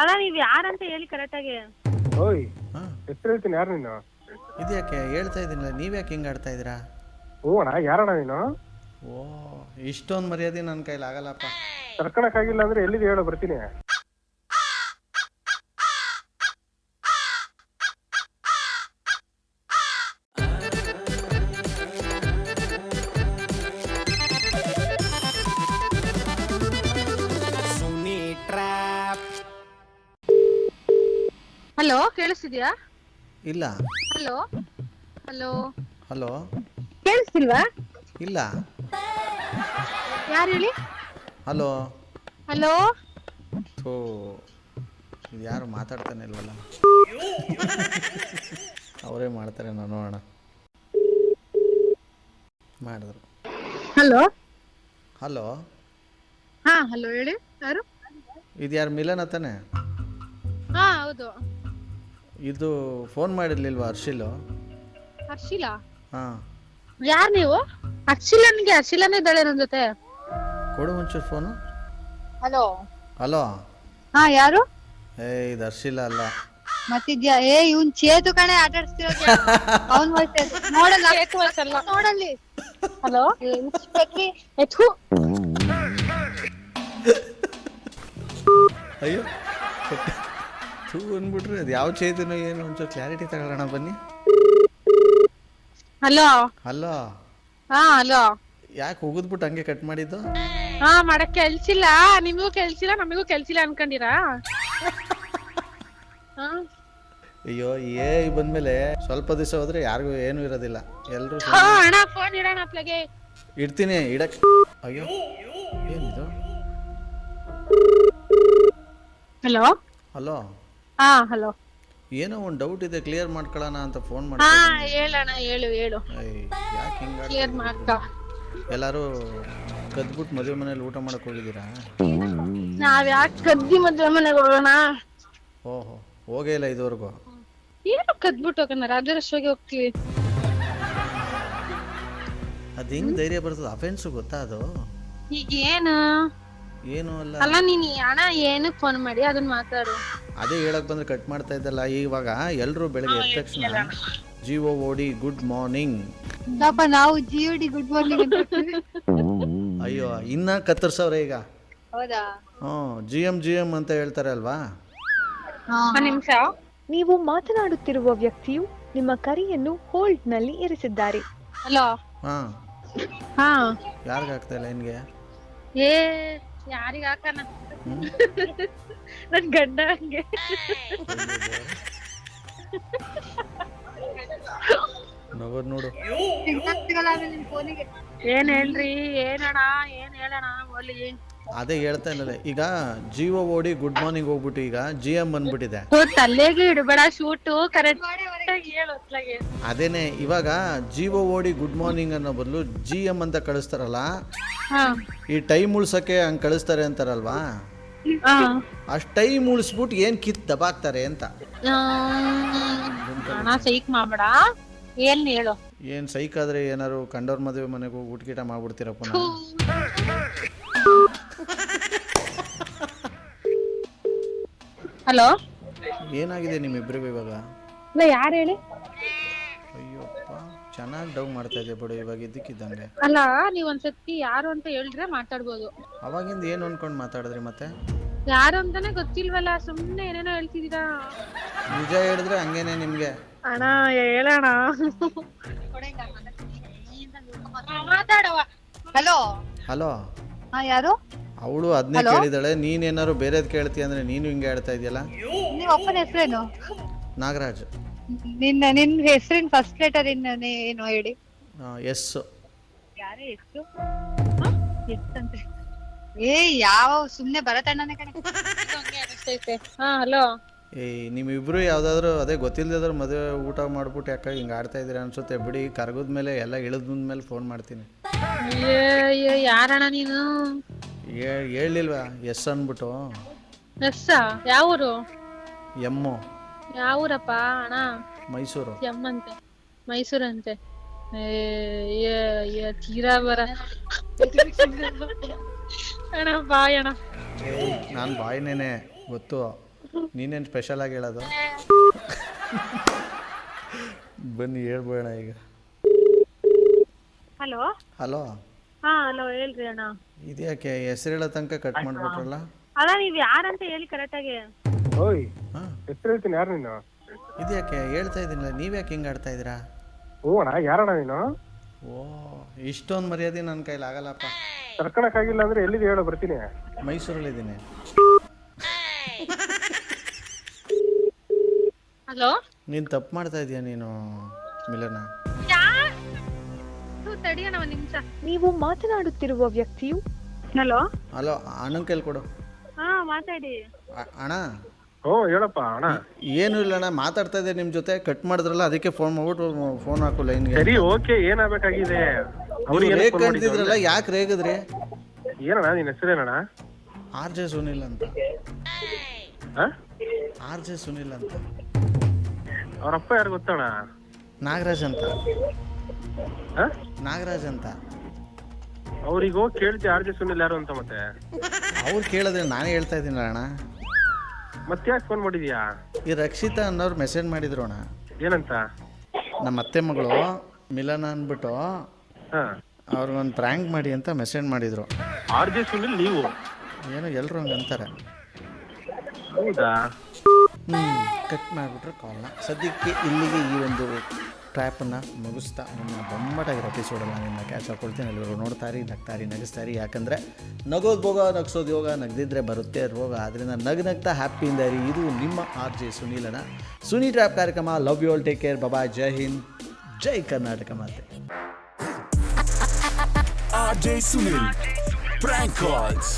ಅಲ್ಲ ನೀವ್ ಯಾರಂತ ಹೇಳಿ ಕರೆಕ್ಟಾಗಿ. ಓಯ್ ಹಾಂ ಹೆಸರು ಹೇಳ್ತೀನಿ, ಯಾರು ನೀನು? ಇದ್ಯಾಕೆ ಹೇಳ್ತಾ ಇದ್ದೀನಿಲ್ಲ, ನೀವ್ಯಾಕೆ ಹಿಂಗೆ ಆಡ್ತಾ ಇದ್ದೀರಾ? ಹ್ಞೂ ಅಣ್ಣ, ಯಾರಣ್ಣ ನೀನು? ಓ ಇಷ್ಟೊಂದು ಮರ್ಯಾದೆ ನನ್ನ ಕೈಲಿ ಆಗಲ್ಲಪ್ಪ. ಕರ್ಕೊಳಕ್ಕಾಗಿಲ್ಲ ಅಂದ್ರೆ ಎಲ್ಲಿದೆ ಹೇಳೋ, ಬರ್ತೀನಿ. ಹಲೋ, ಕೇಳಿಸ್ತಿದ್ಯಾ? ಇಲ್ಲ. Hello hello hello. ಕೇಳಿಸ್ತಿಲ್ವಾ? ಇಲ್ಲ. ಯಾರು ಹೇಳಿ? ಹಲೋ. ಹಲೋ. ಥೋ, ಇದು ಯಾರು ಮಾತಾಡ್ತಾನೆ ಇಲ್ವಲ್ಲ. ಅವರೇ ಮಾಡ್ತಾರೆ, ನಾನು ನೋಡೋಣ. ಮಾಡಿದ್ರು. ಹಲೋ. ಹಲೋ. ಹಾ ಹಲೋ, ಹೇಳಿ ಯಾರು? ಇದು ಯಾರು, ಮಿಲನ ತಾನೆ? ಹಾ ಹೌದು. ಇದು ಫೋನ್ ಮಾಡಿರ್ಲಿಲ್ವಾ ಹರ್ಷಿಲು? ಹರ್ಷಿಲಾ? ಹಾಂ. ಯಾರು ನೀವು? ಹರ್ಷಿಲನ್ಗೆ ಹರ್ಷಿಲಾನೇ ಇದ್ದಾಳೆ ನನ್ನ ಜೊತೆ. ಕೊಡು ಒಂಚೂರು ಫೋನು. ಹಲೋ. ಹಲೋ. ಹಾ ಯಾರು? ಇದು ಹರ್ಷಿಲ ಅಲ್ಲ. ಮತ್ತಿದ್ಯಾ? ಇವ್ನ್ ಚೇತು ಕಣೆ ಆಟ ಆಡಿಸ್ತಿರೋದು. ಅವ್ನ್ ವಾಯ್ಸ್ ನೋಡಲ್ಲ, ಚೇತು ವಾಯ್ಸ್ ಅಲ್ಲ ನೋಡಲ್ಲಿ. ಹಲೋ. ಅಯ್ಯೋ ಥೂ ಅಂದ್ಬಿಟ್ರಿ. ಅದು ಯಾವ ಚೇತನೋ ಏನು, ಒಂಚೂರು ಕ್ಲಾರಿಟಿ ತಗೊಳ್ಳೋಣ ಬನ್ನಿ. ಹಲೋ. ಹಲೋ. ಹಾ ಹಲೋ. ಯಾಕೆ ಹೋಗಿದ್ಬಿಟ್ಟು ಹಂಗೆ ಕಟ್ ಮಾಡಿದ್ದು? ಹಾ ಮಾಡಕ್ ಕೆಲ್ಸಿಲ್ಲ, ನಿಮಗೂ ಕೆಲ್ಸಿಲ್ಲ ನಮಗೂ ಕೆಲ್ಸಿಲ್ಲ ಅನ್ಕೊಂಡಿರಾ? ಅಯ್ಯೋ ಬಂದ್ಮೇಲೆ ಸ್ವಲ್ಪ ದಿವಸ ಹೋದ್ರೆ ಯಾರಿಗೂ ಏನು ಇರೋದಿಲ್ಲ, ಎಲ್ರು ಅಣ್ಣ ಫೋನ್ ಇಡೋಣ ಅಪ್ಲಗೆ. ಇಡ್ತೀನಿ, ಇಡಕ್. ಅಯ್ಯೋ ಏನಿದು? ಹಲೋ. ಹಲೋ. ಹಾ ಹಲೋ. ಏನೋ ಒಂದು ಡೌಟ್ ಇದೆ, ಕ್ಲಿಯರ್ ಮಾಡ್ಕೊಳ್ಳೋಣ ಅಂತ ಫೋನ್ ಹಾ ಮಾಡ್ತೀನಿ. ಹೇಳಣ್ಣ, ಹೇಳು. ಯಾಕೆ ಹಿಂಗ ಕ್ಲಿಯರ್ ಮಾಡ್ಕ. ಎಲ್ಲಾರು ಕದ್ಬಿಟ್ಟು ಮದುವೆ ಮನೇಲಿ ಊಟ ಮಾಡಕ್ ಹೋಗಿದ್ದೀರಾ? ನಾವ್ ಯಾಕೆ ಕದ್ದಿ ಮದ್ವೆ ಮನೆಗೆ ಹೋಗೋಣ? ಓಹೋ, ಹೋಗೇ ಇಲ್ಲ ಇದುವರೆಗೂ? ಏನು ಕದ್ಬಿಟ್ಟು ಹೋಗೋಣ, ರಾಜರಶ್ವಾಗಿ ಹೋಗ್ತೀವಿ. ಅದು ಹೆಂಗ್ ಧೈರ್ಯ ಬರ್ತದ? ಅಫೆನ್ಸ್ ಗೊತ್ತಾ ಅದು? ಈಗ ಏನು ಏನು ಅಲ್ಲ. ಅಲ್ಲ ನೀನ್ ಅಣ್ಣ ಏನಕ್ ಫೋನ್ ಮಾಡಿ ಅದನ್ನ ಮಾತಾಡು. ಅದೇ ಹೇಳಕ್ ಬಂದ್ರೆ ಕಟ್ ಮಾಡ್ತಾ ಇದ್ದಲ್ಲ. ಇವಾಗ ಎಲ್ರು ಬೆಳಗ್ಗೆ ಎದ್ದ ತಕ್ಷಣ GOD ಗುಡ್ ಮಾರ್ನಿಂಗ್. ನಾವು GOD ಗುಡ್ ಮಾರ್ನಿಂಗ್ ಅಂತ. ಅಯ್ಯೋ, ಇನ್ನ ಕತ್ತರ್ಸವ್ರೆ ಈಗ. ಹೌದಾ? GM ಅಂತ ಹೇಳ್ತಾರೆ ಅಲ್ವಾ? ಒಂದ್ ನಿಮಿಷ. ನೀವು ಮಾತನಾಡುತ್ತಿರುವ ವ್ಯಕ್ತಿಯು ನಿಮ್ಮ ಕರೆಯನ್ನು ಹೋಲ್ಡ್ ನಲ್ಲಿ ಇರಿಸಿದ್ದಾರೆ. ಹಲೋ. ಹಾ ಯಾರಿಗ ಆಗ್ತಾ ಇಲ್ಲ ನಿನ್ಗೆ? ಯಾರಿಗ ಹಾಕಣ? ನನ್ ಗಂಡ ಹಂಗೆ. ನೋಡು. ಏನ್ ಹೇಳ್ರಿ, ಏನಣ್ಣ ಏನ್ ಹೇಳಣ ಓಲಿ. ಅದೇ ಹೇಳ್ತಾ ಇಲ್ಲ, ಈಗ GOD ಗುಡ್ ಮಾರ್ನಿಂಗ್ ಹೋಗ್ಬಿಟ್ಟು ಈಗ GM ಬಂದ್ಬಿಟ್ಟಿದೆ. ತಲೆಗೆ ಇಡಬೇಡ, ಶೂಟು ಕರೆಕ್ಟ್ ಹೇಳು. ಅದೇನೆ, ಇವಾಗ GOD ಗುಡ್ ಮಾರ್ನಿಂಗ್ ಅನ್ನೋ ಬದಲು GM ಅಂತ ಕಳಿಸ್ತಾರಲ್ಲ, ಈ ಟೈಮ್ ಉಳ್ಸಕ್ಕೆ ಹಂಗ್ ಕಳಿಸ್ತಾರೆ ಅಂತಾರಲ್ವಾ? ಅಷ್ಟ್ ಟೈಮ್ ಉಳಿಸ್ಬಿಟ್ಟು ಏನ್ ಕಿತ್ ದಬಾಕ್ತಾರೆ ಅಂತ. ಸೈಕ್ ಮಾಡ್ಬೇಡ, ಏನ್ ಹೇಳು. ಏನ್ ಸೈಕ್ ಆದ್ರೆ ಏನಾರು ಕಂಡೋರ್ ಮದುವೆ ಮನೆಗೆ ಹೋಗಿ ಊಟ ಗೀಟ ಮಾಡ್ಬಿಡ್ತೀರ ಪುನಃ? ಹಲೋ. ಏನಾಗಿದೆ ನಿಮ್ಮಿಬ್ರಿಗೂ ಇವಾಗ? ಯಾರು ಹೇಳಿ? ಅಯ್ಯಪ್ಪ, ಚೆನ್ನಾಗಿ ಡೌ ಮಾಡ್ತಾ ಇದೆ ಬಿಡು ಇವಾಗ ಇದ್ದಕ್ಕಿದ್ದಂಗೆ. ಅಲ್ಲ ನೀವ್ ಒಂದ್ಸತಿ ಯಾರು ಅಂತ ಹೇಳಿದ್ರೆ ಮಾತಾಡ್ಬೋದು. ಅವಾಗಿಂದ ಏನು ಅನ್ಕೊಂಡ್ ಮಾತಾಡಿದ್ರಿ ಮತ್ತೆ? ಯಾರು ಅಂತಾನೆ ಗೊತ್ತಿಲ್ವಲ್ಲ, ಸುಮ್ನೆ ಏನೇನೋ ಹೇಳ್ತಿದ್ದೀರಾ. ನಿಜ ಹೇಳಿದ್ರೆ ಹಂಗೇನೆ ನಿಮ್ಗೆ. ಅಣ್ಣ ಹೇಳೋಣ. ಮಾತಾಡವ. ಹಲೋ. ಹಲೋ. ಯಾರು? ಅವಳು ಅದನ್ನೇ ಕೇಳಿದಾಳೆ, ನೀನೇನಾರು ಬೇರೆದ್ ಕೇಳ್ತೀಯ ಅಂದ್ರೆ ನೀನು ಹಿಂಗೆ ಹೇಳ್ತಾ ಇದೆಯಲ್ಲ. ನಿಮ್ಮ ಅಪ್ಪನ ಹೆಸರೇನು? ನಾಗರಾಜ್. ನಿನ್ ಹೆಸರಿನ ಫಸ್ಟ್ ಲೆಟರ್ ಏನು ಹೇಳಿ? ಎಸ್. ಯಾರೇ ಎಷ್ಟು ಅಂತ? ಯಾವ ಸುಮ್ನೆ ಭರತಣ್ಣನೇ ಕಣೆ. ಹಲೋ. ನಿಮ್ಮಿಬ್ರು ಯಾವ್ದಾದ್ರು ಅದೇ ಗೊತ್ತಿಲ್ಲದಾದ್ರು ಮದುವೆ ಊಟ ಮಾಡ್ಬಿಟ್ಟು ಯಾಕೆ ಹಿಂಗೆ ಆಡ್ತಾ ಇದೀರ ಅನ್ಸುತ್ತೆ ಬಿಡಿ. ಕರ್ಗದ್ಮೇಲೆ ಎಲ್ಲ ಇಳಿದ್ಮೇಲೆ ಫೋನ್ ಮಾಡ್ತೀನಿ. ಯಾರಣ್ಣ ನೀನು? ಹೇಳಿಲ್ವಾ ಎಸ್ ಅನ್ಬಿಟ್ಟು? ಎಸ್ ಯಾವೂರು? ಎಮ್ಮು. ಯಾವೂರಪ್ಪ ಅಣ್ಣ? ಮೈಸೂರು. ಎಮ್ ಅಂತೆ, ಮೈಸೂರಂತೆ. ತೀರಾ ಬರ ಅಣ್ಣ, ಬಾಯ್ ಅಣ್ಣ. ನಾನು ಬಾಯ್ನೇನೆ ಗೊತ್ತು. ನೀನೇನು ಸ್ಪೆಷಲ್ ಆಗಿ ಹೇಳೋದು? ಬನ್ನಿ ಹೇಳ್ಬೋಣ ಈಗ. ಹಲೋ ಹಲೋ, ಹಾ ಹಲೋ ಹೇಳ್ರಿ ಅಣ್ಣ. ಇದ್ಯಾಕೆ ಹೆಸರು ಹೇಳೋ ತನಕ ಕಟ್ ಮಾಡಿಬಿಟ್ರಲ್ಲ? ಅಲ್ಲ ನೀವ್ ಯಾರಂತ ಹೇಳಿ ಕರೆಕ್ಟಾಗಿ. ಓಯ್ ಹಾಂ, ಹೆಸರು ಹೇಳ್ತೀನಿ, ಯಾರು ನೀನು? ಇದ್ಯಾಕೆ ಹೇಳ್ತಾ ಇದ್ದೀನಿಲ್ಲ, ನೀವ್ಯಾಕೆ ಹಿಂಗೆ ಆಡ್ತಾ ಇದ್ದೀರಾ? ಹ್ಞೂ ಅಣ್ಣ, ಯಾರಣ್ಣ ನೀನು? ಓ, ಇಷ್ಟೊಂದು ಮರ್ಯಾದೆ ನನ್ನ ಕೈಲಿ ಆಗಲ್ಲಪ್ಪ. ಕರ್ಕೊಳಕ್ಕಾಗಿಲ್ಲ ಅಂದ್ರೆ ಎಲ್ಲಿದೆ ಹೇಳೋ, ಬರ್ತೀನಿ. ಮೈಸೂರಲ್ಲಿದ್ದೀನಿ. ಹಲೋ, ನೀನು ತಪ್ಪು ಮಾಡ್ತಾ ಇದೀಯ ನೀನು ಮಿಲನ. ತಡಿಯೋಣ ಒಂದ್ ನಿಮಿಷ. ನೀವು ಮಾತನಾಡುತ್ತಿರುವ ವ್ಯಕ್ತಿಯು ಹಲೋ ಹಲೋ, ಅಣ್ಣನ ಕೈಲಿ ಕೊಡು. ಹಾ ಮಾತಾಡಿ. ಅಣ್ಣ, ಹ್ಞೂ ಹೇಳಪ್ಪ ಅಣ್ಣ. ಏನು ಇಲ್ಲ ಅಣ್ಣ, ಮಾತಾಡ್ತಾ ಇದ್ದೆ ನಿಮ್ಮ ಜೊತೆ, ಕಟ್ ಮಾಡಿದ್ರಲ್ಲ ಅದಕ್ಕೆ ಫೋನ್ ಮಾಡ್ಬಿಟ್ಟು ಫೋನ್ ಹಾಕು ಲೈನ್ಗೆ. ಸರಿ ಓಕೆ, ಏನಾಗಬೇಕಾಗಿದೆ? ಅವ್ರಿಗೆ ರೇಗ್ ಕಂಡಿದ್ರಲ್ಲ, ಯಾಕೆ ರೇಗಿದ್ರಿ? ಏನಣ್ಣ ನಿನ್ನ ಹೆಸರೇನಣ್ಣ? ಆರ್ ಜೆ ಸುನಿಲ್ ಅಂತ. ಹಾಂ, ಆರ್ ಜೆ ಸುನಿಲ್ ಅಂತ. ಅವ್ರಪ್ಪ ಯಾರು ಗೊತ್ತಣ್ಣ? ನಾಗರಾಜ್ ಅಂತ. ಹಾಂ, ನಾಗರಾಜ್ ಅಂತ. ಅವ್ರಿಗೆ ಹೋಗಿ ಕೇಳ್ತಿ ಆರ್ ಜೆ ಸುನಿಲ್ ಯಾರು ಅಂತ. ಮತ್ತೆ ಅವ್ರು ಕೇಳಿದ್ರೆ ನಾನೇ ಹೇಳ್ತಾ ಇದ್ದೀನಿ ಅಣ್ಣ. ಮತ್ತೆ ಯಾಕೆ ಫೋನ್ ಮಾಡಿದ್ಯಾ? ಈ ರಕ್ಷಿತಾ ಅನ್ನೋರು ಮೆಸೇಜ್ ಮಾಡಿದ್ರು ಅಣ್ಣ. ಏನಂತ? ನಮ್ಮ ಅತ್ತೆ ಮಗಳು ಮಿಲನ ಅಂದ್ಬಿಟ್ಟು ಹಾಂ, ಅವ್ರಿಗೊಂದು ಪ್ರ್ಯಾಂಕ್ ಮಾಡಿ ಅಂತ ಮೆಸೇಜ್ ಮಾಡಿದರು. ಆರ್ ಜೆ ಸುನಿಲ್ ನೀವು? ಏನೋ ಎಲ್ಲರೂ ಹಂಗೆ ಅಂತಾರೆ. ಹೌದಾ? ಕಟ್ ಮಾಡಿಬಿಟ್ರೆ ಕಾಲ್ನ. ಸದ್ಯಕ್ಕೆ ಇಲ್ಲಿಗೆ ಈ ಒಂದು ಟ್ರ್ಯಾಪನ್ನು ಮುಗಿಸ್ತಾ ನನ್ನ ಬೊಮ್ಮಟಾಗಿರೋ ಎಪಿಸೋಡನ್ನು ನಿನ್ನ ಕ್ಯಾಚ್ ಹಾಕೊಳ್ತೀನಿ. ಎಲ್ಲರೂ ನೋಡ್ತಾರಿ, ನಗ್ತಾರಿ, ನಗಿಸ್ತಾರಿ. ಯಾಕಂದರೆ ನಗೋದು ಭೋಗ, ನಗಿಸೋದು ಯೋಗ, ನಗದಿದ್ರೆ ಬರುತ್ತೆ ರೋಗ. ಆದ್ದರಿಂದ ನಗ್ತಾ ಹ್ಯಾಪಿಯಿಂದ ಇರಿ. ಇದು ನಿಮ್ಮ ಆರ್ ಜೆ ಸುನೀಲನ ಸುನಿ ಟ್ರ್ಯಾಪ್ ಕಾರ್ಯಕ್ರಮ. Love you all, take care, bye, Jai Hind, Jai Karnataka ಮಾತೆ. RJ Sunil Prank Calls.